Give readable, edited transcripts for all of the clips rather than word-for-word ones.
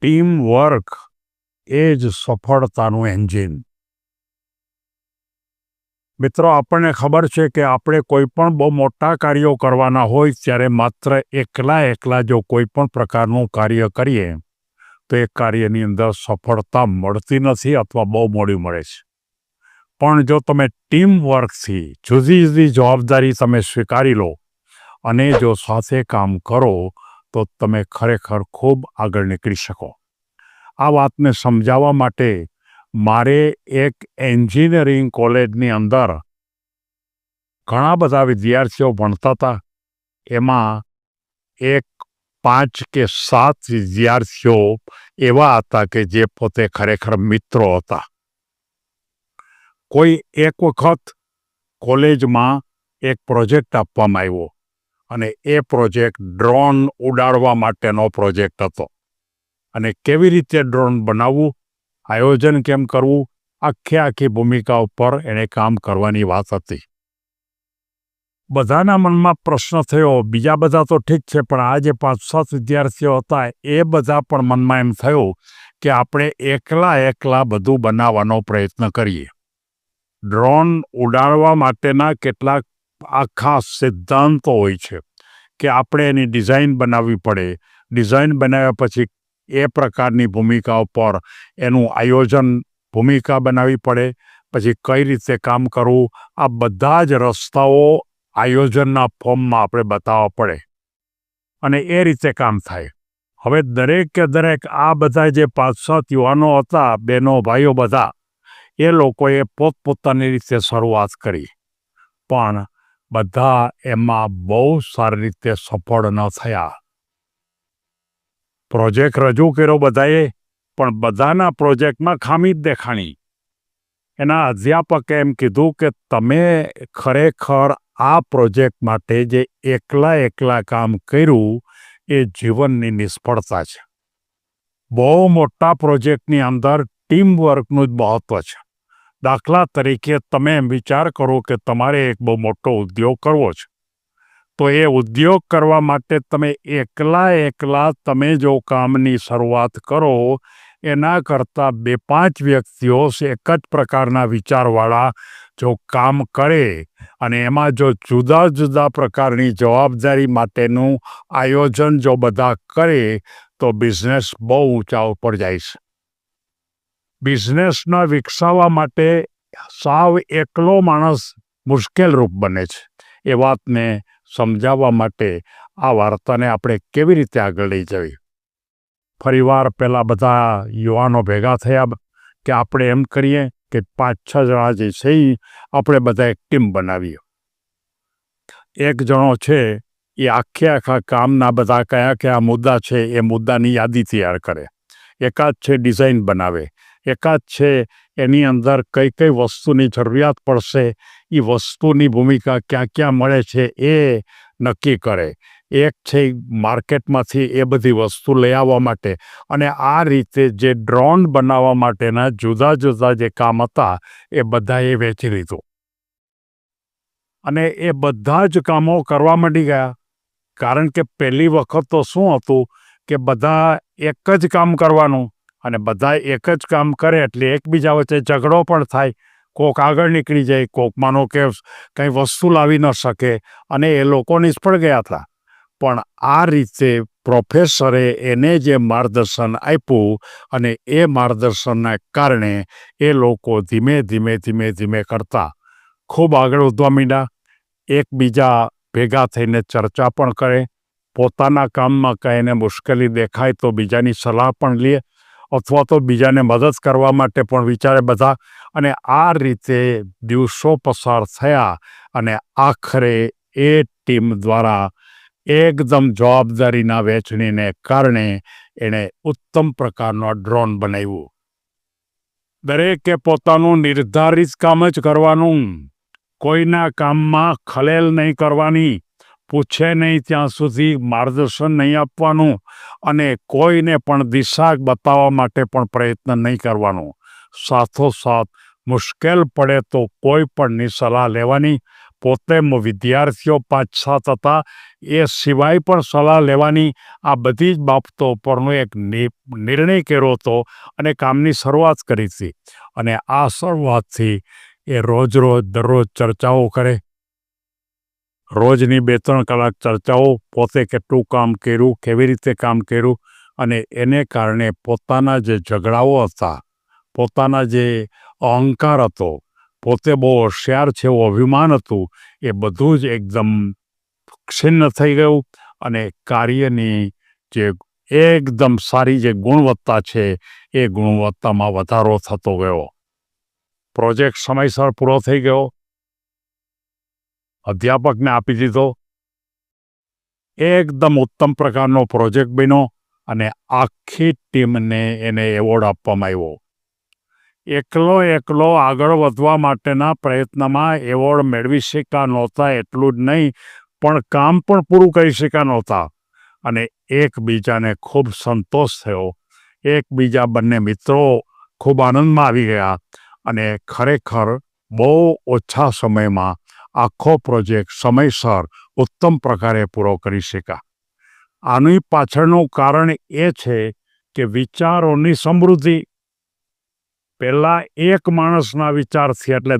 Team work એ જ સફળતાનું engine. મિત્રો, આપણને ખબર છે કે આપણે કોઈ પણ બહુ મોટા કાર્યો કરવાના હોય ત્યારે માત્ર એકલા જો કોઈ પણ પ્રકારનું કાર્ય કરીએ તો એ કાર્યની અંદર સફળતા મળતી નથી અથવા બહુ મોડી મળે છે. પણ જો તમે ટીમ વર્કથી જુદી જુદી જવાબદારી તમે સ્વીકારી લો અને જો સાથે કામ કરો તો તમે ખરેખર ખૂબ આગળ નીકળી શકો. આ વાતને સમજાવવા માટે મારે એક એન્જિનિયરિંગ કોલેજની અંદર ઘણા બધા વિદ્યાર્થીઓ ભણતા હતા. એમાં 5 કે 7 વિદ્યાર્થીઓ એવા હતા કે જે પોતે ખરેખર મિત્રો હતા. કોઈ એક વખત કોલેજમાં એક પ્રોજેક્ટ આપવામાં આવ્યો અને એ પ્રોજેક્ટ ડ્રોન ઉડાડવા માટેનો પ્રોજેક્ટ હતો. અને કેવી રીતે ડ્રોન બનાવવું, આયોજન કેમ કરવું, આખી ભૂમિકા ઉપર એણે કામ કરવાની વાત હતી. બધાના મનમાં પ્રશ્ન થયો, બીજા બધા તો ઠીક છે, પણ આ જે 5-7 વિદ્યાર્થીઓ હતા એ બધા પણ મનમાં એમ થયું કે આપણે એકલા બધું બનાવવાનો પ્રયત્ન કરીએ. ડ્રોન ઉડાડવા માટેના કેટલાક આખા સિદ્ધાંતો હોય છે કે આપણે એની ડિઝાઇન બનાવવી પડે. ડિઝાઇન બનાવ્યા પછી એ પ્રકારની ભૂમિકા ઉપર એનું આયોજન, ભૂમિકા બનાવવી પડે. પછી કઈ રીતે કામ કરવું, આ બધા જ રસ્તાઓ આયોજનના ફોર્મમાં આપણે બતાવવા પડે અને એ રીતે કામ થાય. હવે દરેક આ બધા જે 5-7 યુવાનો હતા, બહેનો ભાઈઓ બધા, એ લોકોએ પોતપોતાની રીતે શરૂઆત કરી, પણ બધા એમાં બહુ સારી રીતે સફળ ન થયા. પ્રોજેક્ટ રજૂ કર્યો બધાએ, પણ બધાના પ્રોજેક્ટમાં ખામી જ દેખાણી. એના અધ્યાપકે એમ કીધું કે તમે ખરેખર આ પ્રોજેક્ટ માટે જે એકલા કામ કર્યું એ જીવનની નિષ્ફળતા છે. બહુ મોટા પ્રોજેક્ટની અંદર ટીમ વર્કનું જ મહત્વ છે. દાખલા તરીકે તમે એમ વિચાર કરો કે તમારે એક બહુ મોટો ઉદ્યોગ કરવો છે, તો એ ઉદ્યોગ કરવા માટે તમે એકલા તમે જો કામની શરૂઆત કરો એના કરતાં 2-5 વ્યક્તિઓ એક જ પ્રકારના વિચારવાળા જો કામ કરે અને એમાં જો જુદા પ્રકારની જવાબદારી માટેનું આયોજન જો બધા કરે તો બિઝનેસ બહુ ઊંચા ઉપર જાય છે. બિઝનેસના વિકસાવવા માટે સાવ એકલો માણસ મુશ્કેલ રૂપ બને છે. એ વાતને સમજાવવા માટે આ વાર્તાને આપણે કેવી રીતે આગળ લઈ જવી. ફરીવાર પહેલાં બધા યુવાનો ભેગા થયા કે આપણે એમ કરીએ કે 5-6 જણા જે છે આપણે બધા એક ટીમ બનાવીએ. એક જણો છે એ આખા કામના બધા કયા મુદ્દા છે એ મુદ્દાની યાદી તૈયાર કરે. એકાદ છે ડિઝાઇન બનાવે. એકાદ છે એની અંદર કઈ વસ્તુની જરૂરિયાત પડશે એ વસ્તુની ભૂમિકા ક્યાં મળે છે એ નક્કી કરે. એક છે માર્કેટમાંથી એ બધી વસ્તુ લઈ આવવા માટે. અને આ રીતે જે ડ્રોન બનાવવા માટેના જુદા જે કામ હતા એ બધાએ વેચી લીધું અને એ બધા જ કામો કરવા માંડી ગયા. કારણ કે પહેલી વખત તો શું હતું કે બધા એક જ કામ કરવાનું અને બધા એક જ કામ કરે એટલે એકબીજા વચ્ચે ઝઘડો પણ થાય. કોક આગળ નીકળી જાય, કોક માનો કે કંઈ વસ્તુ લાવી ન શકે અને એ લોકો નિષ્ફળ ગયા હતા. પણ આ રીતે પ્રોફેસરે એને જે માર્ગદર્શન આપ્યું અને એ માર્ગદર્શનના કારણે એ લોકો ધીમે કરતા ખૂબ આગળ વધવા માંડ્યા. એકબીજા ભેગા થઈને ચર્ચા પણ કરે, પોતાના કામમાં કંઈ એને મુશ્કેલી દેખાય તો બીજાની સલાહ પણ લે અથવા તો બીજાને મદદ કરવા માટે પણ વિચારે બધા. અને આ રીતે દિવસો પસાર થયા અને આખરે એ ટીમ દ્વારા એકદમ જવાબદારીના વહેંચણીને કારણે એણે ઉત્તમ પ્રકારનો ડ્રોન બનાવ્યું. દરેકે પોતાનું નિર્ધારિત કામ જ કરવાનું, કોઈના કામમાં ખલેલ નહીં કરવાની, પૂછે નહીં ત્યાં સુધી માર્ગદર્શન નહીં આપવાનું અને કોઈને પણ દિશા બતાવવા માટે પણ પ્રયત્ન નહીં કરવાનો. સાથોસાથ મુશ્કેલ પડે તો કોઈ પણની સલાહ લેવાની, પોતે વિદ્યાર્થીઓ 5-7 હતા, એ સિવાય પણ સલાહ લેવાની આ બધી જ બાબતો પરનો એક નિર્ણય કર્યો હતો અને કામની શરૂઆત કરી હતી. અને આ શરૂઆતથી એ દરરોજ ચર્ચાઓ કરે, રોજની 2-3 કલાક ચર્ચાઓ, પોતે કેટલું કામ કર્યું, કેવી રીતે કામ કર્યું, અને એને કારણે પોતાના જે ઝઘડાઓ હતા, પોતાના જે અહંકાર હતો, પોતે બહુ હોશિયાર છે એવું અભિમાન હતું, એ બધું જ એકદમ ક્ષિન્ન થઈ ગયું અને કાર્યની જે એકદમ સારી જે ગુણવત્તા છે એ ગુણવત્તામાં વધારો થતો ગયો. પ્રોજેક્ટ સમયસર પૂરો થઈ ગયો, અધ્યાપકને આપી દીધો, એકદમ ઉત્તમ પ્રકારનો પ્રોજેક્ટ બન્યો અને આખી ટીમને એને એવોર્ડ આપવામાં આવ્યો. એકલો આગળ વધવા માટેના પ્રયત્નમાં એવોર્ડ મેળવી શક્યા નહોતા, એટલું જ નહીં પણ કામ પણ પૂરું કરી શક્યા નહોતા. અને એકબીજાને ખૂબ સંતોષ થયો, એકબીજા બંને મિત્રો ખૂબ આનંદમાં આવી ગયા અને ખરેખર બહુ ઓછા સમયમાં આખો પ્રોજેક્ટ સમયસર ઉત્તમ પ્રકારે પૂરો કરી શક્યા. આની પાછળનું કારણ એ છે કે વિચારોની સમૃદ્ધિ. પહેલાં એક માણસના વિચારથી, એટલે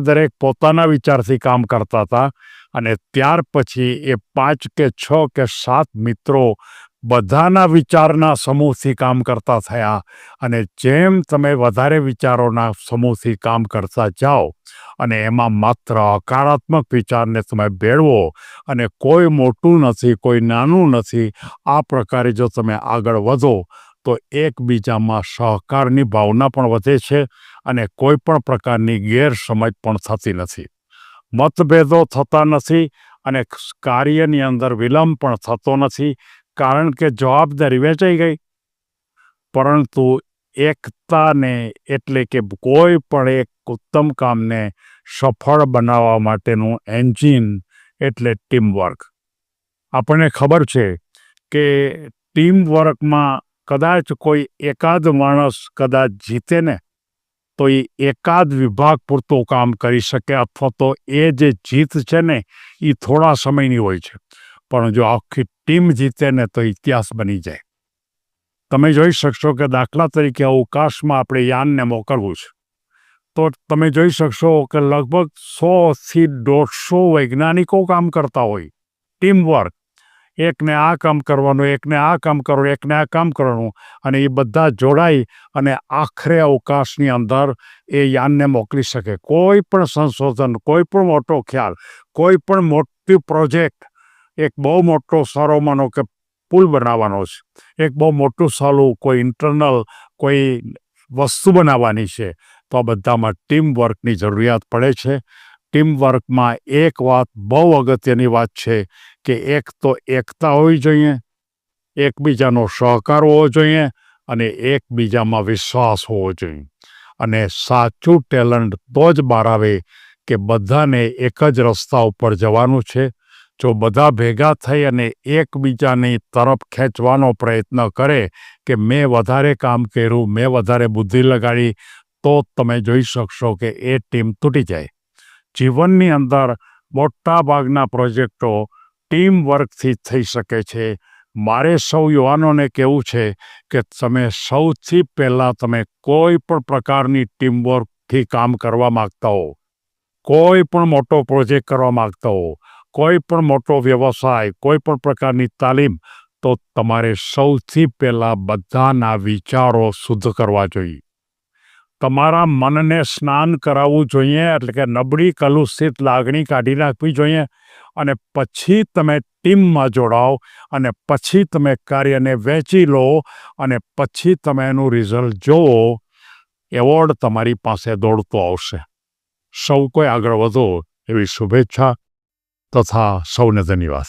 દરેક પોતાના વિચારથી કામ કરતા હતા, અને ત્યાર પછી એ 5 કે 6 કે 7 મિત્રો બધાના વિચારના સમૂહથી કામ કરતા થયા. અને જેમ તમે વધારે વિચારોના સમૂહથી કામ કરતા જાઓ અને એમાં માત્ર હકારાત્મક વિચારને તમે ભેળવો, અને કોઈ મોટું નથી, કોઈ નાનું નથી, આ પ્રકારે જો તમે આગળ વધો તો એકબીજામાં સહકારની ભાવના પણ વધે છે અને કોઈ પણ પ્રકારની ગેરસમજ પણ થતી નથી, મતભેદો થતા નથી અને કાર્યની અંદર વિલંબ પણ થતો નથી, કારણ કે જવાબદારી વહેંચાઈ ગઈ. પરંતુ એકતાને, એટલે કે કોઈ પણ એક ઉત્તમ કામને સફળ બનાવવા માટેનું એન્જિન એટલે ટીમવર્ક. આપણને ખબર છે કે ટીમવર્કમાં કદાચ કોઈ એકાદ માણસ કદાચ જીતે ને તો એ એકાદ વિભાગ પૂરતું કામ કરી શકે, અથવા તો એ જે જીત છે ને એ થોડા સમયની હોય છે, પણ જો આખી ટીમ જીતે ને તો ઇતિહાસ બની જાય. તમે જોઈ શકશો કે દાખલા તરીકે અવકાશમાં આપણે યાનને મોકલવું છે, તો તમે જોઈ શકશો કે લગભગ 100થી 150 વૈજ્ઞાનિકો કામ કરતા હોય. ટીમવર્ક, એકને આ કામ કરવાનું, એકને આ કામ કરવાનું, એકને આ કામ કરવાનું, અને એ બધા જોડાઈ અને આખરે અવકાશની અંદર એ યાનને મોકલી શકે. કોઈ પણ સંશોધન, કોઈ પણ મોટો ખ્યાલ, કોઈ પણ મોટી પ્રોજેક્ટ, એક બહુ મોટો સારો માનો કે પુલ બનાવવાનો છે, એક બહુ મોટું સારું કોઈ ઇન્ટરનલ કોઈ વસ્તુ બનાવવાની છે, તો આ બધામાં ટીમવર્કની જરૂરિયાત પડે છે. ટીમવર્કમાં એક વાત બહુ અગત્યની વાત છે કે એક તો એકતા હોવી જોઈએ, એકબીજાનો સહકાર હોવો જોઈએ અને એકબીજામાં વિશ્વાસ હોવો જોઈએ. અને સાચું ટેલેન્ટ તો જ બહાર આવે કે બધાને એક જ રસ્તા ઉપર જવાનું છે. જો બધા ભેગા થઈ અને એકબીજાની તરફ ખેંચવાનો પ્રયત્ન કરે કે મેં વધારે કામ કર્યું, મેં વધારે બુદ્ધિ લગાડી, તો તમે જોઈ શકશો કે એ ટીમ તૂટી જાય. જીવનની અંદર મોટા ભાગના પ્રોજેક્ટો ટીમવર્કથી થઈ શકે છે. મારે સૌ યુવાનોને કહેવું છે કે તમે સૌથી પહેલાં તમે કોઈ પણ પ્રકારની ટીમવર્કથી કામ કરવા માગતા હો, કોઈ પણ મોટો પ્રોજેક્ટ કરવા માગતા હો, કોઈ પણ મોટો વ્યવસાય, કોઈ પણ પ્રકારની તાલીમ, તો તમારે સૌથી પહેલાં બધાના વિચારો શુદ્ધ કરવા જોઈએ. તમારા મનને સ્નાન કરાવવું જોઈએ, એટલે કે નબળી કલુષિત લાગણી કાઢી નાખવી જોઈએ, અને પછી તમે ટીમમાં જોડાઓ અને પછી તમે કાર્યને વહેંચી લો અને પછી તમે એનું રિઝલ્ટ જોવો. એવોર્ડ તમારી પાસે દોડતો આવશે. સૌ કોઈ આગળ વધો એવી શુભેચ્છા તથા સૌને ધન્યવાદ.